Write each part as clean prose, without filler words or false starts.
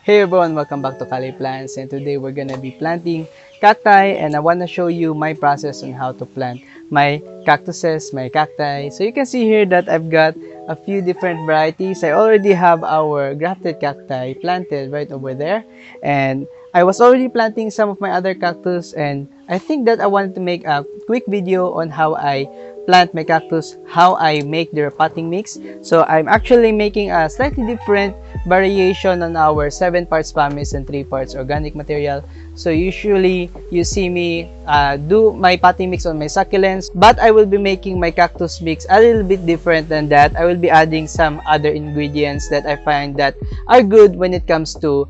Hey everyone, welcome back to Cali Plants, and today we're gonna be planting cacti, and I want to show you my process on how to plant my cactuses, my cacti. So you can see here that I've got a few different varieties. I already have our grafted cacti planted right over there, and I was already planting some of my other cactus, and I think that I wanted to make a quick video on how I plant my cactus, how I make their potting mix. So I'm actually making a slightly different variation on our 7 parts pumice and 3 parts organic material. So usually you see me do my potting mix on my succulents, but I will be making my cactus mix a little bit different than that. I will be adding some other ingredients that I find that are good when it comes to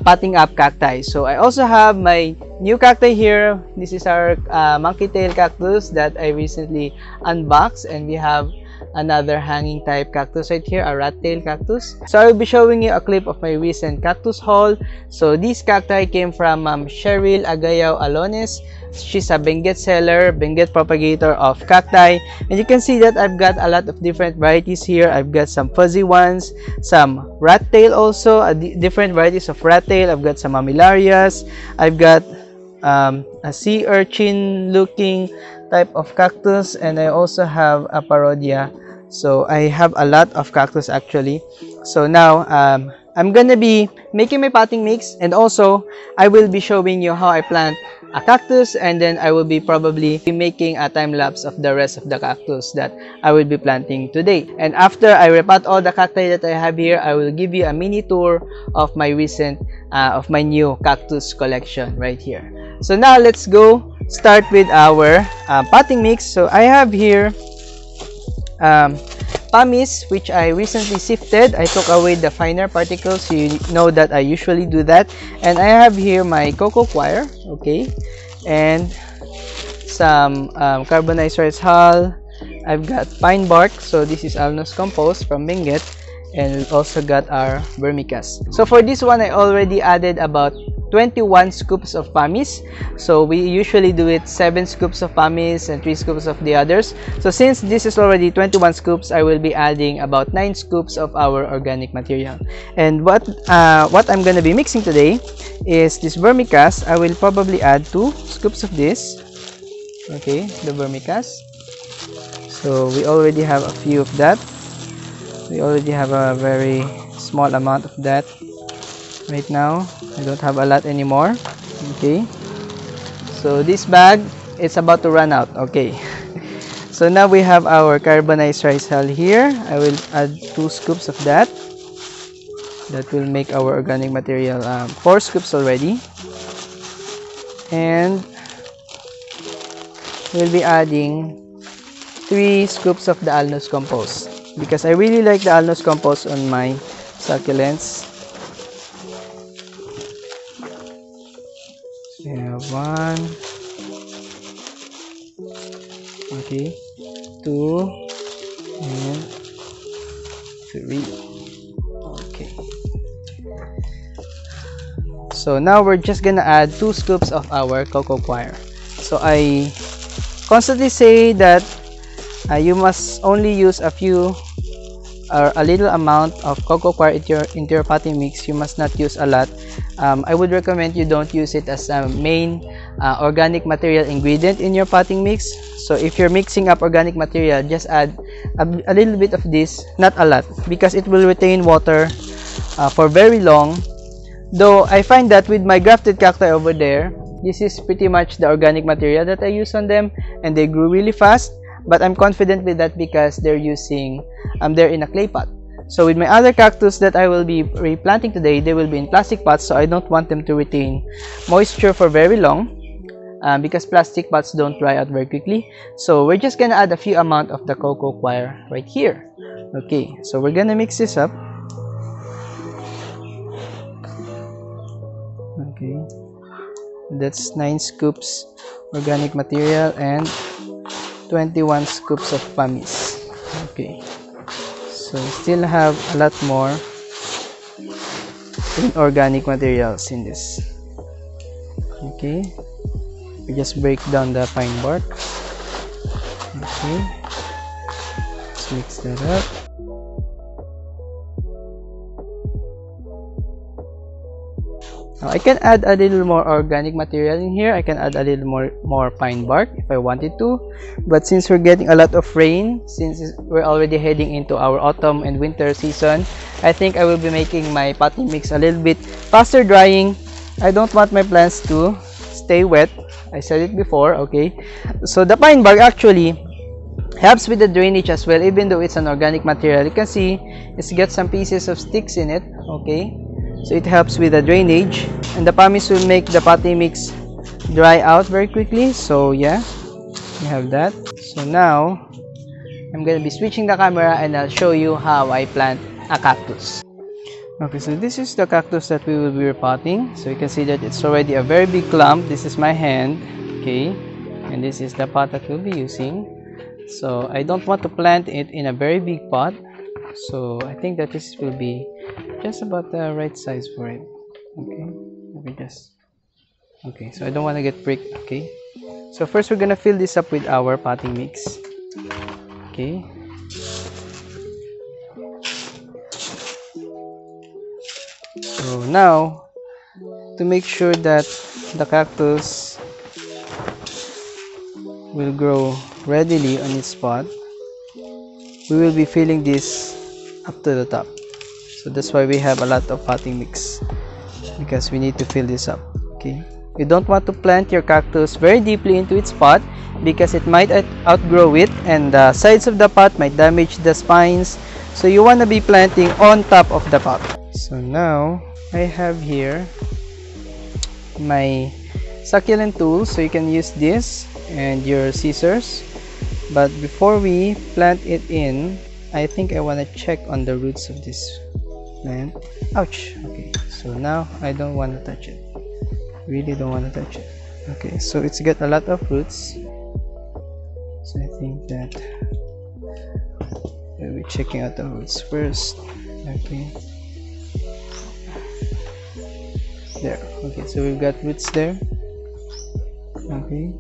potting up cacti. So I also have my new cacti here. This is our monkey tail cactus that I recently unboxed, and we have another hanging type cactus right here, a rat tail cactus. So I will be showing you a clip of my recent cactus haul. So these cacti came from Cyril Alones. She's a Benguet seller, Benguet propagator of cacti, and you can see that I've got a lot of different varieties here. I've got some fuzzy ones, some rat tail also, different varieties of rat tail. I've got some Mammillarias. I've got a sea urchin looking type of cactus, and I also have a parodia. So I have a lot of cactus actually. So now I'm gonna be making my potting mix, and also I will be showing you how I plant a cactus, and then I will be probably making a time lapse of the rest of the cactus that I will be planting today. And after I repot all the cacti that I have here, I will give you a mini tour of my recent of my new cactus collection right here. So now let's go start with our potting mix. So I have here pumice, which I recently sifted. I took away the finer particles. You know that I usually do that. And I have here my cocoa coir, okay, and some carbonized rice hull. I've got pine bark, so this is alnus compost from Benguet, and we've also got our vermicast. So for this one, I already added about 21 scoops of pumice. So we usually do it 7 scoops of pumice and 3 scoops of the others. So since this is already 21 scoops, I will be adding about 9 scoops of our organic material. And what I'm gonna be mixing today is this vermicast. I will probably add 2 scoops of this. Okay, the vermicast. So we already have a few of that. We already have a very small amount of that right now. I don't have a lot anymore. Okay, so this bag, it's about to run out. Okay, so now we have our carbonized rice hull here. I will add 2 scoops of that. That will make our organic material 4 scoops already. And we'll be adding 3 scoops of the alnus compost, because I really like the alnus compost on my succulents. So we have 1, okay, 2, and 3. Okay. So now we're just gonna add 2 scoops of our cocoa coir. So I constantly say that you must only use a few or a little amount of cocoa coir into your potting mix. You must not use a lot. I would recommend you don't use it as a main organic material ingredient in your potting mix. So if you're mixing up organic material, just add a little bit of this, not a lot, because it will retain water for very long. Though I find that with my grafted cacti over there, this is pretty much the organic material that I use on them, and they grew really fast. But I'm confident with that because they're using they're in a clay pot. So with my other cactus that I will be replanting today, they will be in plastic pots, so I don't want them to retain moisture for very long, because plastic pots don't dry out very quickly. So we're just gonna add a few amount of the cocoa coir right here. Okay, so we're gonna mix this up. Okay, that's 9 scoops organic material and 21 scoops of pumice. Okay, so we still have a lot more organic materials in this. Okay, we just break down the pine bark. Okay, let's mix that up. Now, I can add a little more organic material in here. I can add a little more pine bark if I wanted to. But since we're getting a lot of rain, since we're already heading into our autumn and winter season, I think I will be making my potting mix a little bit faster drying. I don't want my plants to stay wet. I said it before, okay? So the pine bark actually helps with the drainage as well, even though it's an organic material. You can see it's got some pieces of sticks in it, okay? So it helps with the drainage, and the pumice will make the potting mix dry out very quickly. So yeah, we have that. So now I'm gonna be switching the camera and I'll show you how I plant a cactus. Okay, so this is the cactus that we will be repotting. So you can see that it's already a very big clump. This is my hand, okay, and this is the pot that we'll be using. So I don't want to plant it in a very big pot, so I think that this will be just about the right size for it. Okay, let me just, okay, so I don't want to get pricked. Okay, so first we're gonna fill this up with our potting mix. Okay, so now to make sure that the cactus will grow readily on its pot, we will be filling this up to the top. So that's why we have a lot of potting mix, because we need to fill this up. Okay, you don't want to plant your cactus very deeply into its pot, because it might outgrow it and the sides of the pot might damage the spines. So you want to be planting on top of the pot. So now I have here my succulent tool, so you can use this and your scissors. But before we plant it in, I think I want to check on the roots of this plant. Ouch. Okay, so now I don't want to touch it. Really don't want to touch it. Okay, so it's got a lot of roots, so I think that we'll be checking out the roots first. Okay, there. Okay, so we've got roots there. Okay,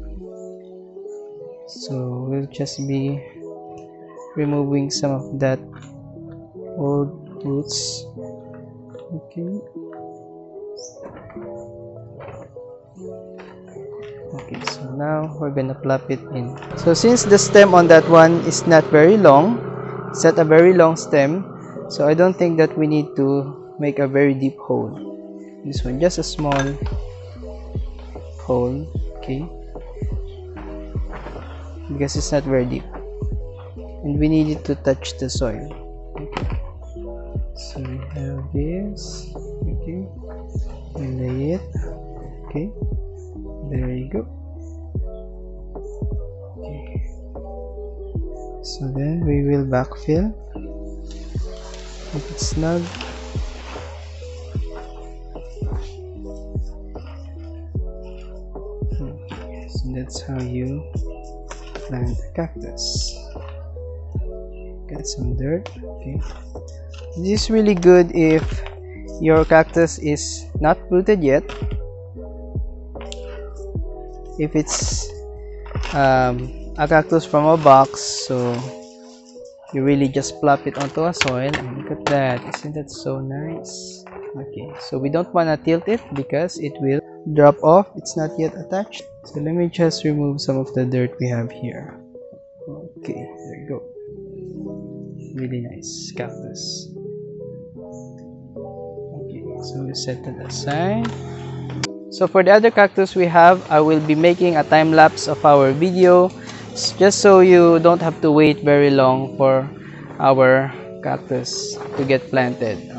so we'll just be removing some of that old roots. Okay, okay, so now we're gonna plop it in. So since the stem on that one is not very long, it's not a very long stem, so I don't think that we need to make a very deep hole. This one, just a small hole. Okay, because it's not very deep and we need it to touch the soil. Okay, so we have this. Okay, we lay it. Okay, there you go. Okay, so then we will backfill. Keep it snug. Okay, so that's how you plant a cactus. Get some dirt. Okay, this is really good if your cactus is not rooted yet. If it's a cactus from a box, so you really just plop it onto a soil, and look at that. Isn't that so nice? Okay, so we don't want to tilt it because it will drop off. It's not yet attached. So let me just remove some of the dirt we have here. Okay, there you go. Really nice cactus. Okay, so we set that aside. So for the other cactus we have, I will be making a time lapse of our video, just so you don't have to wait very long for our cactus to get planted.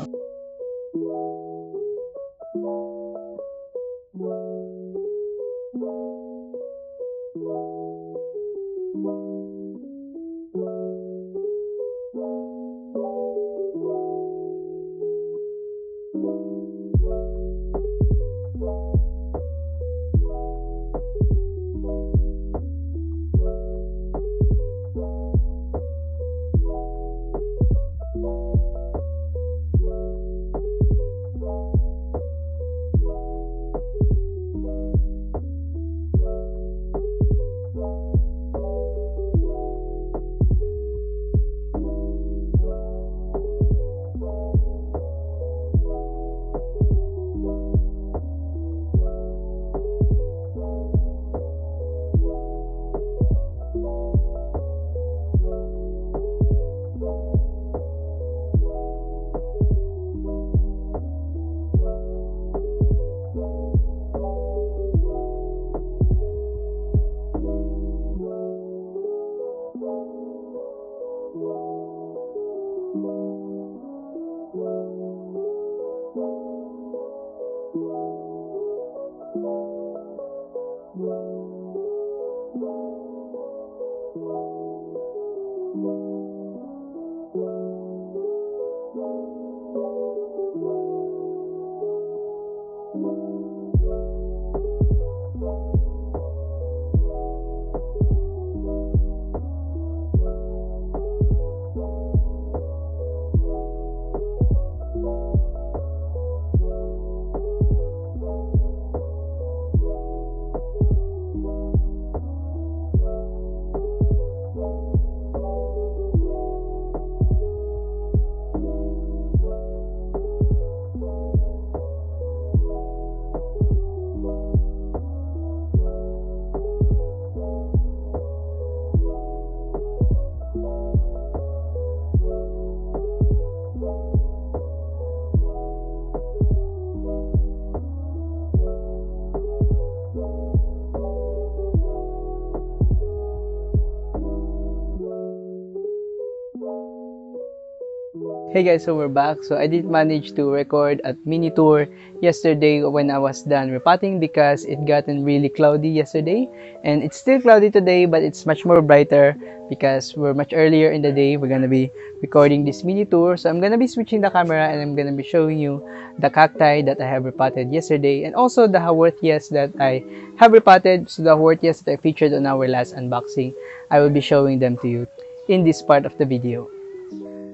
Hey guys, so we're back. So I didn't manage to record a mini tour yesterday when I was done repotting because it gotten really cloudy yesterday, and it's still cloudy today, but it's much more brighter because we're much earlier in the day. We're gonna be recording this mini tour, so I'm gonna be switching the camera and I'm gonna be showing you the cacti that I have repotted yesterday and also the Haworthias that I have repotted. So the Haworthias that I featured on our last unboxing, I will be showing them to you in this part of the video.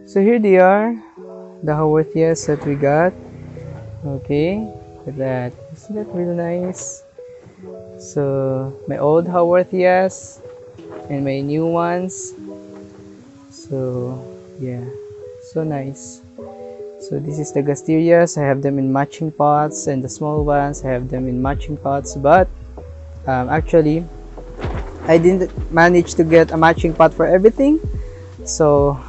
So here they are, the Haworthias that we got. Okay, look at that. Isn't that really nice? So my old Haworthias and my new ones. So yeah, so nice. So this is the Gasterias. I have them in matching pots, and the small ones I have them in matching pots. But actually, I didn't manage to get a matching pot for everything. So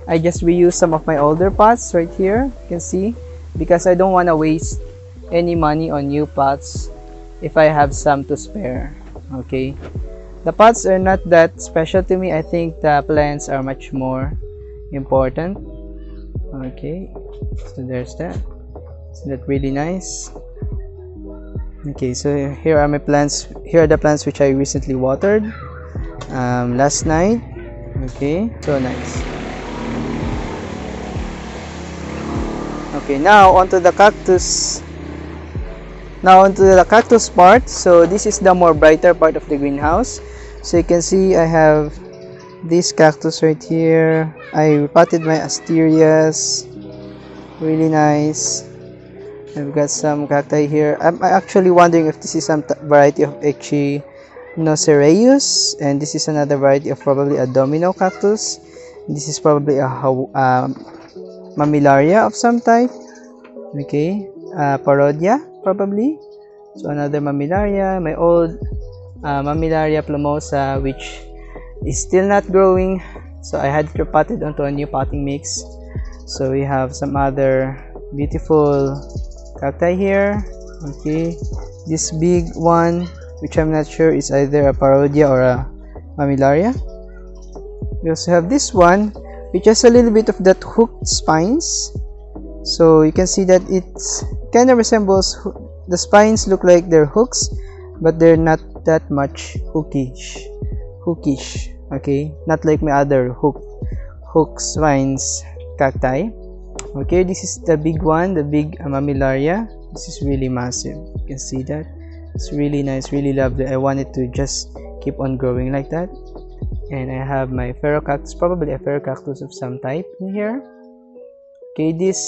I just reuse some of my older pots right here, you can see, because I don't want to waste any money on new pots if I have some to spare. Okay, the pots are not that special to me. I think the plants are much more important. Okay, so there's that. Isn't that really nice? Okay, so here are my plants. Here are the plants which I recently watered last night. Okay, so nice. Okay, now onto the cactus. Now onto the cactus part. So this is the more brighter part of the greenhouse. So you can see I have this cactus right here. I repotted my asterias. Really nice. I've got some cacti here. I'm actually wondering if this is some variety of Echinopsis, and this is another variety of probably a domino cactus. This is probably a Mammillaria of some type. Okay, Parodia probably. So another Mammillaria, my old Mammillaria plumosa, which is still not growing, so I had to pot it onto a new potting mix. So we have some other beautiful cacti here. Okay, this big one, which I'm not sure is either a Parodia or a Mammillaria. We also have this one, which has a little bit of that hooked spines. So you can see that it kind of resembles, the spines look like they're hooks, but they're not that much hookish. Okay, not like my other hook spines cacti. Okay, this is the big one, the big Mammillaria. This is really massive. You can see that. It's really nice, really lovely. I want it to just keep on growing like that. And I have my Ferrocactus, probably a Ferrocactus of some type in here. Okay, this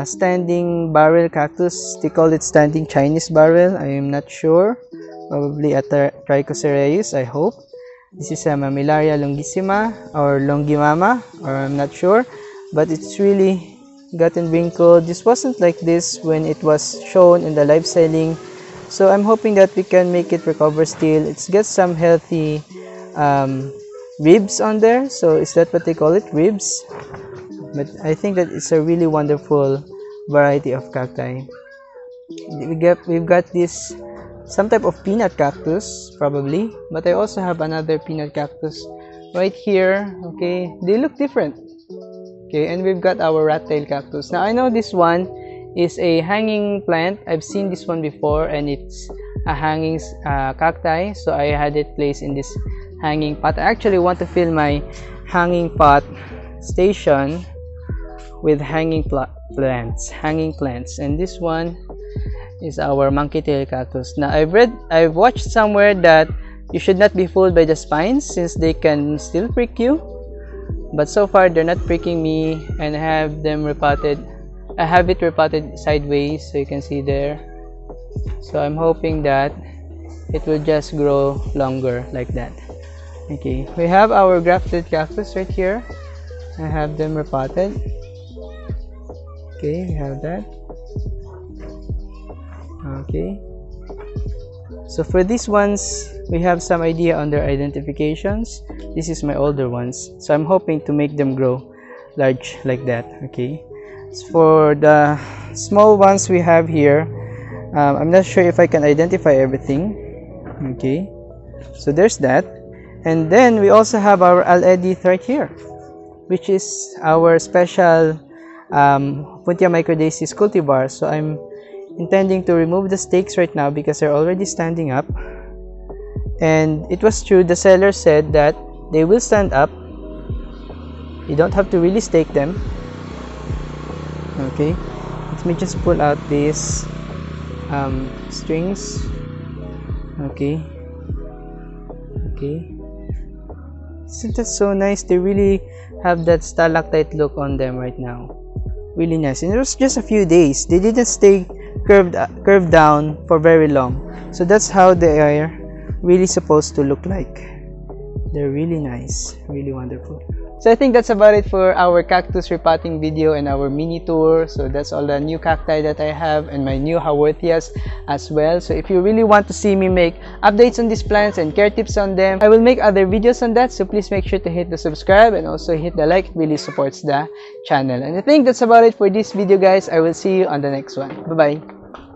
standing barrel cactus, they call it standing Chinese barrel. I am not sure. Probably a Trichocereus, I hope. This is a Mammillaria longissima or longimama, or I'm not sure. But it's really gotten wrinkled. This wasn't like this when it was shown in the live selling. So I'm hoping that we can make it recover still. It's got some healthy ribs on there, so is that what they call it, ribs? But I think that it's a really wonderful variety of cacti. We've got this some type of peanut cactus probably, but I also have another peanut cactus right here. Okay, they look different. Okay, and we've got our rat tail cactus. Now I know this one is a hanging plant. I've seen this one before, and it's a hanging cacti, so I had it placed in this hanging pot. I actually want to fill my hanging pot station with hanging plants, and this one is our monkey tail cactus. Now I've watched somewhere that you should not be fooled by the spines since they can still prick you. But so far they're not pricking me, and I have them repotted. I have it repotted sideways, so you can see there. So I'm hoping that it will just grow longer like that. Okay, we have our grafted cactus right here. I have them repotted. Okay, we have that. Okay, so for these ones we have some idea on their identifications. This is my older ones, so I'm hoping to make them grow large like that. Okay, so for the small ones we have here, I'm not sure if I can identify everything. Okay, so there's that. And then we also have our Aledith right here, which is our special Puntia microdasis cultivar. So I'm intending to remove the stakes right now because they're already standing up. And it was true, the seller said that they will stand up. You don't have to really stake them. Okay, let me just pull out these strings. Okay, isn't that so nice? They really have that stalactite look on them right now. Really nice. And it was just a few days. They didn't stay curved down for very long. So that's how they are really supposed to look like. They're really nice, really wonderful. So I think that's about it for our cactus repotting video and our mini tour. So that's all the new cacti that I have and my new Haworthias as well. So if you really want to see me make updates on these plants and care tips on them, I will make other videos on that. So please make sure to hit the subscribe and also hit the like. It really supports the channel. And I think that's about it for this video, guys. I will see you on the next one. Bye-bye.